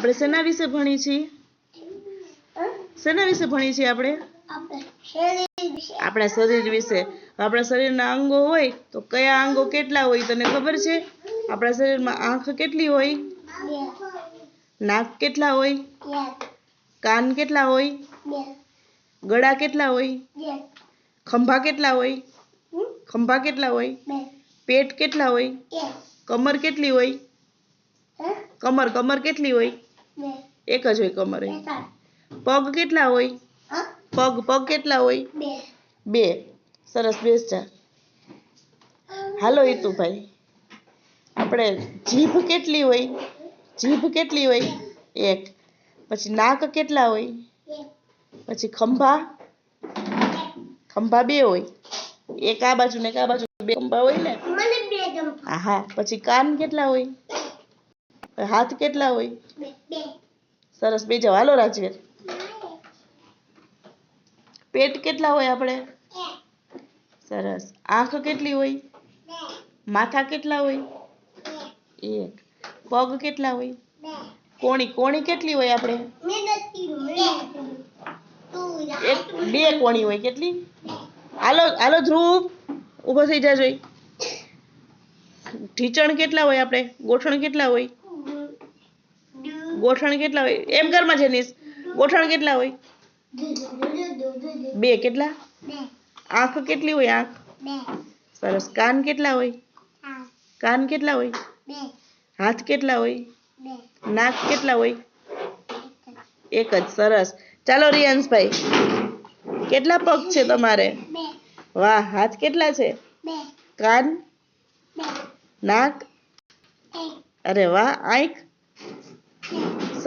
આપણે શેના વિશે ભણી છીએ? શેના વિશે ભણી છીએ આપણે? આપણા શરીર વિશે. આપણા શરીરના અંગો હોય તો કયા અંગો કેટલા હોય તને ખબર છે? આપણા શરીરમાં આંખ કેટલી હોય? નાક કેટલા હોય? કાન કેટલા હોય? ગળા કેટલા હોય? ખંભા કેટલા હોય? ખંભા કેટલા હોય? પેટ કેટલા હોય? કમર કેટલી હોય? કમર કેટલી હોય? એક જ હોય કમર. પગ કેટલા હોય? પગ કેટલા હોય? બે. સરસ, બેસ જા. હાલો હિતુભાઈ, આપણે જીભ કેટલી હોય? જીભ કેટલી હોય? એક. પછી નાક કેટલા હોય? પછી ખંભા બે હોય. એક આ બાજુ ને એક આ બાજુ, બે ખંભા હોય ને? હા. પછી કાન કેટલા હોય? હાથ કેટલા હોય? સરસ, બે જાઓ. હાલો રાજવીર. પેટ કેટલા હોય આપણે? સરસ. આંખ કેટલી હોય? માથા કેટલા હોય? એક. પગ કેટલા હોય? કોણી કેટલી હોય આપણે? બે કોણી હોય. કેટલી? હાલો ધ્રુવ, ઊભો થઈ જા જોઈ. ઢીચણ કેટલા હોય આપણે? ગોઠણ કેટલા હોય? એમ ઘરમાં જેનીશ. ગોઠણ કેટલા હોય? બે. કેટલા? આંખ કેટલી હોય? આંખ સરસ. કાન કેટલા હોય? હાથ કેટલા હોય? નાક કેટલા હોય? એક જ. સરસ. ચાલો રિયાંશભાઈ, કેટલા પગ છે તમારે? વાહ. હાથ કેટલા છે? કાન, નાક, અરે વાહ. આંખ